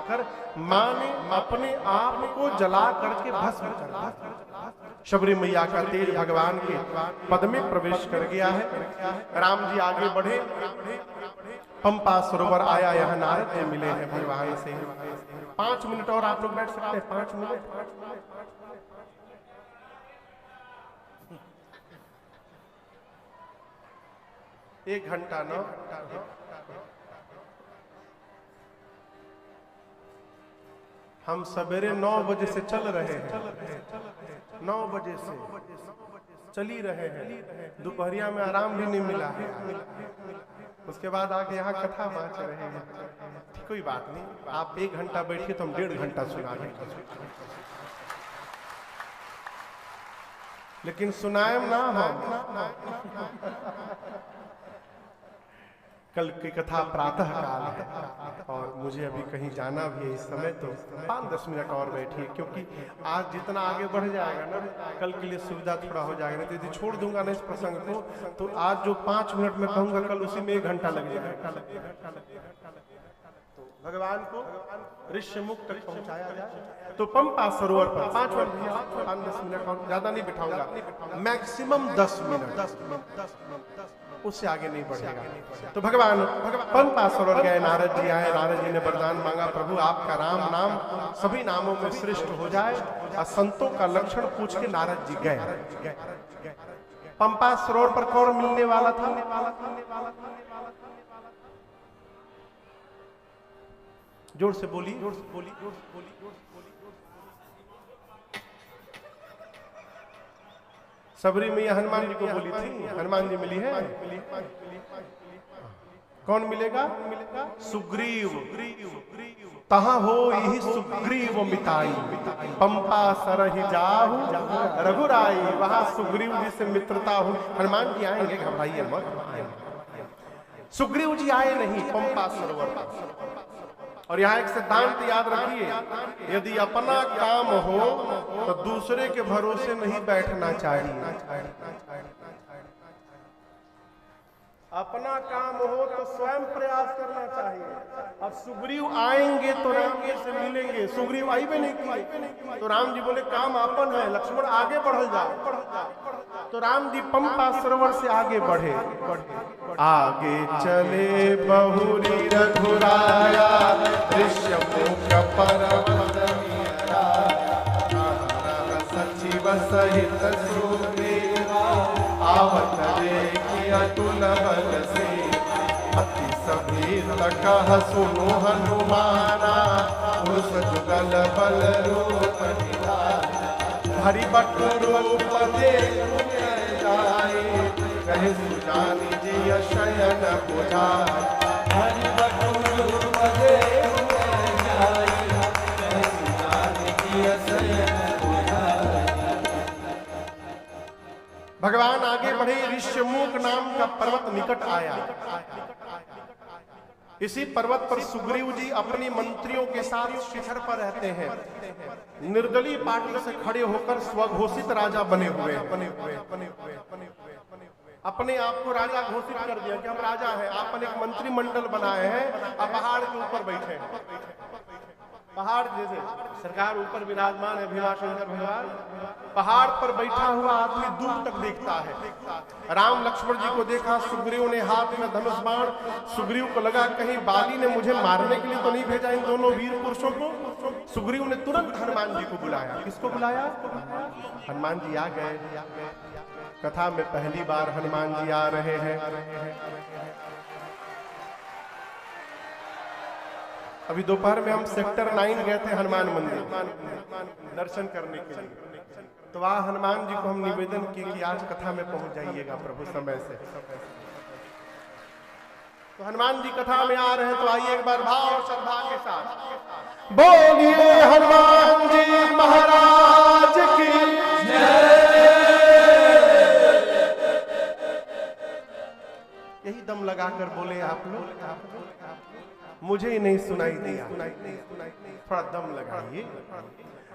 आकर मां ने अपने आप को जला करके भस्म कर दिया। शबरी मैया का तेज भगवान के पद में प्रवेश कर गया है। राम जी आगे बढ़े, पंपा सरोवर आया, यहाँ नारद जी मिले हैं भगवान से। 5 मिनट और आप लोग बैठ सकते हैं, 5 मिनट। 1 घंटा ना, हम सवेरे 9 बजे से चल रहे हैं, 9 बजे से चल ही रहे हैं, दोपहरिया में आराम भी नहीं मिला है। उसके बाद आके यहाँ कथा बाँच रहे हैं। कोई बात नहीं, आप 1 घंटा बैठिए तो हम 1.5 घंटा सुना देंगे, लेकिन सुनाएम ना हम। कल की कथा प्रातः काल है और मुझे अभी कहीं जाना भी है इस समय, तो 5-10 मिनट और बैठिए, क्योंकि आज जितना आगे बढ़ जाएगा ना, कल के लिए सुविधा थोड़ा हो जाएगा। नहीं तो यदि छोड़ दूंगा ना इस प्रसंग को, तो आज जो 5 मिनट में कहूंगा, कल उसी में 1 घंटा लग जाएगा। तो भगवान को ऋष्य मुख तक पहुंचाया जाए, तो पंपा सरोवर पर 5 मिनट और ज्यादा नहीं बिठाऊंगा, मैक्सिमम 10 मिनट, उससे आगे नहीं बढ़ेगा। तो भगवान पंपा सरोवर गए, नारद जी आए, नारद जी ने वरदान मांगा, प्रभु आपका राम नाम सभी नामों में श्रेष्ठ हो जाए। और संतों का लक्षण पूछ के नारद जी गए। पंपा सरोवर पर कौन मिलने वाला था? जोर से बोली, जोर से बोली, जोर से बोली। सबरी मैया हनुमान जी को बोली थी, हनुमान जी मिली है। कौन मिलेगा? सुग्रीव। तहाँ हो यही सुग्रीव मिताई, पंपा सरहि जाहु रघुराई। वहां सुग्रीव जी से मित्रता हो। हनुमान जी आएंगे, घबराइए मत। सुग्रीव जी आए नहीं पंपा सरोवर पर। और यहाँ एक सिद्धांत याद रखिए, यदि अपना काम हो तो दूसरे के भरोसे नहीं बैठना चाहिए। अपना काम हो तो स्वयं प्रयास करना चाहिए। अब सुग्रीव आएंगे तो राम जी से मिलेंगे, सुग्रीव आई भी नहीं किए, तो राम जी बोले काम अपन है, लक्ष्मण आगे बढ़ जाओ। तो राम जी पंपा सरोवर से आगे बढ़े। आगे चले बहुरी रघुराया, ऋष्यमुख पर्वत मीरा, सचिव सहित सुग्रीवा, आवत देखि अतुल बल से, अति सभीत कह सुनु हनुमाना, पुरुष जुगल बल रूप निधाना। हरि बट रूप देखु जाए, कहे सुजानी जी शयन बुझाए। हरि बट रूप देखु जाए, कहे सुजानी जी शयन बुझाए। भगवान आगे बढ़े, ऋष्यमुख नाम का पर्वत निकट आया। इसी पर्वत पर सुग्रीव जी अपनी मंत्रियों के साथ शिखर पर रहते हैं। निर्दलीय पार्टी से खड़े होकर स्वघोषित राजा बने हुए अपने आप को राजा घोषित कर दिया कि हम राजा हैं। आपने एक मंत्रिमंडल बनाए हैं, आप पहाड़ के ऊपर बैठे हैं। पहाड़ जैसे सरकार ऊपर विराजमान है, भीमाशंकर भगवान, पहाड़ पर बैठा हुआ आदमी दूर तक देखता है। राम लक्ष्मण जी को देखा, सुग्रीव ने हाथ में धनुष बाण। सुग्रीव को लगा कहीं बाली ने मुझे मारने के लिए तो नहीं भेजा इन दोनों वीर पुरुषों को। सुग्रीव ने तुरंत हनुमान जी को बुलाया। किसको बुलाया? हनुमान जी आ गए। कथा में पहली बार हनुमान जी आ रहे हैं। अभी दोपहर में हम सेक्टर 9 गए थे हनुमान मंदिर दर्शन करने के लिए। तो वहाँ हनुमान जी को हम निवेदन किए कि आज कथा में पहुंच जाइएगा प्रभु समय से। तो हनुमान जी कथा में आ रहे हैं, तो आइए एक बार भाव और श्रद्धा के साथ बोलिए हनुमान जी महाराज की जय। यही दम लगाकर बोले आप लोग। मुझे ही नहीं सुनाई दिया, थोड़ा दम लगाइए।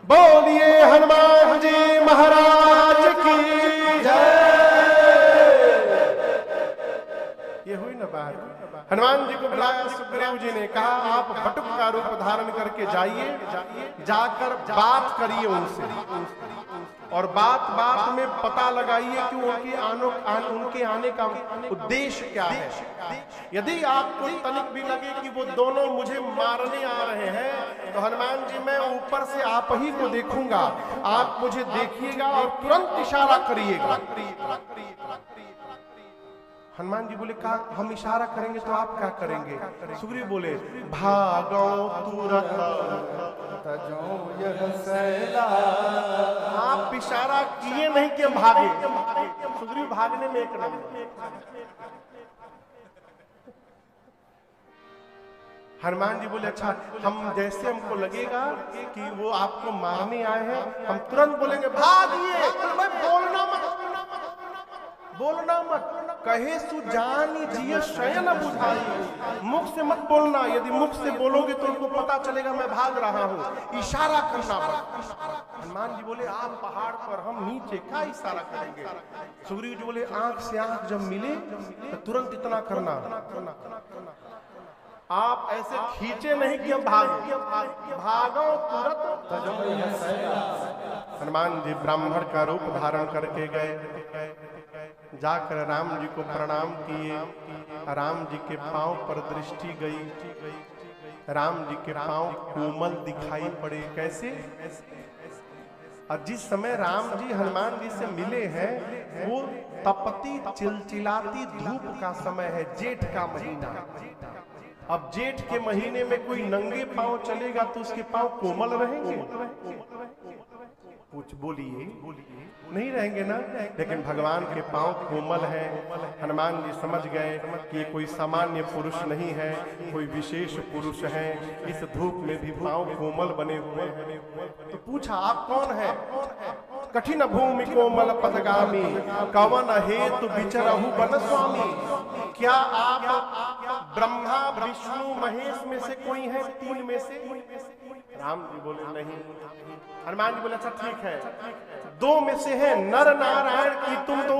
बोलिए हनुमान जी महाराज की जय। ये हुई ना बात। हनुमान जी को बुलाया, सुग्रीव जी ने कहा आप बटुक का रूप धारण करके जाइए, जाकर बात करिए उनसे और बात बात में पता लगाइए कि उनके आने का उद्देश्य क्या है। यदि आपको तनिक भी लगे कि वो दोनों मुझे मारने आ रहे हैं तो हनुमान जी मैं ऊपर से आप ही को देखूंगा, आप मुझे देखिएगा और तुरंत इशारा करिएगा। हनुमान जी बोले कहा हम इशारा करेंगे तो आप क्या करेंगे? सुग्रीव बोले भागो तुरंत तजो यह सैला। आप इशारा किए नहीं कि हम भागे, सुग्रीव भागने में एक नंबर। हनुमान जी बोले अच्छा हम जैसे हमको लगेगा कि वो आपको मारने आए हैं हम तुरंत बोलेंगे भागिए, बोलना मत, बोलना मत। कहे सुजानी जिय शयन बुझाई, मुख से मत बोलना, यदि मुख से बोलोगे तो उनको पता चलेगा मैं भाग रहा हूँ, इशारा करना पड़ता। हनुमान जी बोले आप पहाड़ पर हम नीचे, क्या इशारा करेंगे? सुग्रीव जी बोले आंख से आंख जब मिले तो तुरंत इतना करना, आप ऐसे खींचे नहीं कि हम भागे, भागो तुरंत। हनुमान जी ब्राह्मण का रूप धारण करके गए, जाकर राम जी को प्रणाम किए। राम जी के पांव पर दृष्टि गई, राम जी के पांव कोमल दिखाई पड़े। कैसे? और जिस समय राम जी हनुमान जी से मिले हैं वो तपती चिलचिलाती धूप का समय है, जेठ का महीना। अब जेठ के महीने में कोई नंगे पांव चलेगा तो उसके पांव कोमल रहेंगे? कुछ बोलिए, नहीं रहेंगे ना। लेकिन भगवान के पांव कोमल हैं। हनुमान जी समझ गए कि ये कोई सामान्य पुरुष नहीं है, कोई विशेष पुरुष है। इस धूप में भी पांव कोमल बने हुए हैं। तो पूछा आप कौन है? कठिन भूमि कोमल पदगामी, कवन हेतु विचरहु वन स्वामी। क्या आप ब्रह्मा विष्णु महेश में से कोई है? तीन में से? राम जी बोले नहीं। हनुमान जी बोले अच्छा ठीक है, दो में से है, नर नारायण की तुम दो,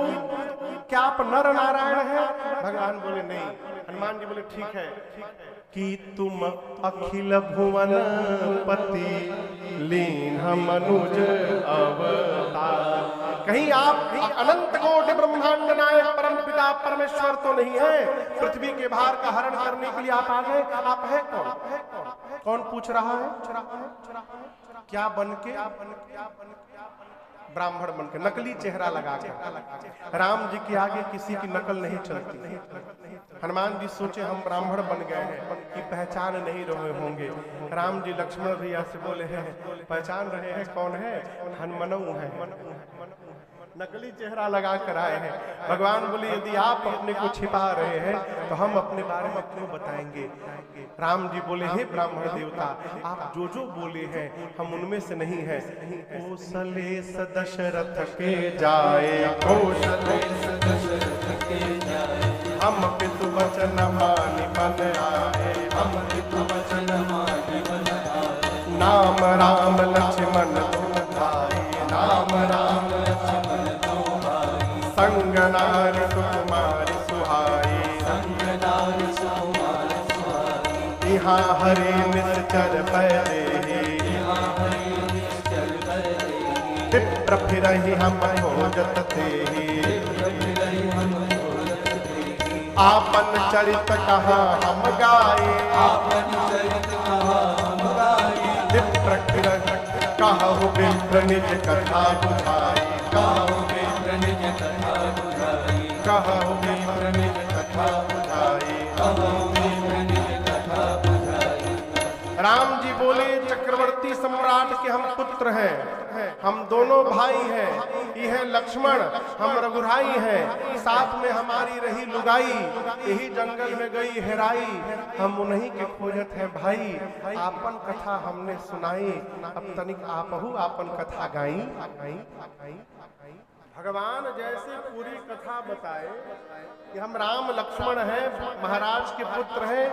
क्या आप नर नारायण हैं? भगवान बोले नहीं। हनुमान जी बोले ठीक है कि तुम अखिल भुवन पति लीन मनुज अवतार। कहीं आप अनंत कोटि ब्रह्मांड नायक परम पिता परमेश्वर तो नहीं है? पृथ्वी के भार का हरण करने के लिए आप आ गए? आप है कौन? कौन पूछ रहा है? क्या बन के? ब्राह्मण बन के, नकली चेहरा लगा के। राम जी के आगे किसी की नकल नहीं चलती। हनुमान जी सोचे हम ब्राह्मण बन गए हैं कि पहचान नहीं रहे होंगे। राम जी लक्ष्मण भैया से बोले हैं पहचान रहे हैं कौन है? हनुमनऊ है। नकली चेहरा लगा कर आए हैं। भगवान बोले यदि आप अपने को छिपा रहे हैं तो हम अपने बारे में क्यों बताएंगे? राम जी बोले हे ब्राह्मण देवता, आप जो जो बोले हैं हम उनमें से नहीं है। कौशलेश दशरथ के जाए, कौशलेश दशरथ के जाए, हम पितु वचन मानि बन आए, हम पितु वचन मानि बन आए। नाम राम लक्ष्मण दो भाई, नाम राम लक्ष्मण दो भाई। संग नारी सुकुमारी सुहाई, संग नारी सुकुमारी सुहाई। यहाँ हरि निश्चर पैदे, यहाँ हरि निश्चर पैदे। विप्र फिरहि हम खोजत तेहि, आपन चरित कहाँ हम गाए, आपन चरित कहाँ हम गाए। विप्र कहु विप्र निज कथा बुझाई, कहु विप्र निज कथा बुझाई, कहु विप्र निज कथा बुझाई, कहु विप्र निज कथा बुझाई। राम जी बोले चक्रवर्ती सम्राट के हम पुत्र हैं, हम दोनों भाई हैं। यह लक्ष्मण, हम रघुराई हैं। साथ में हमारी रही लुगाई, यही जंगल में गई हेराई। हम उन्हीं के खोजत है भाई। आपन कथा हमने सुनाई, अब तनिक आपहु आपन कथा गाई। भगवान जैसे पूरी कथा बताए कि हम राम लक्ष्मण हैं, महाराज के पुत्र हैं,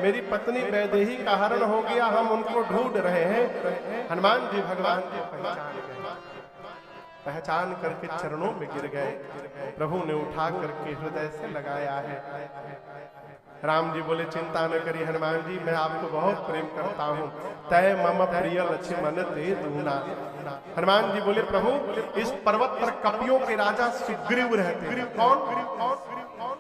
मेरी पत्नी वैदेही का हरण हो गया, हम उनको ढूंढ रहे हैं। हनुमान जी भगवान को पहचान गए। पहचान करके चरणों में गिर गए। प्रभु ने उठा करके हृदय से लगाया है। राम जी बोले चिंता न करिए हनुमान जी, मैं आपको बहुत प्रेम करता हूँ। तय मम प्रिय लक्ष्मण ते दूना। हनुमान जी बोले प्रभु इस पर्वत पर कपियों के राजा सुग्रीव रहते हैं। कौन?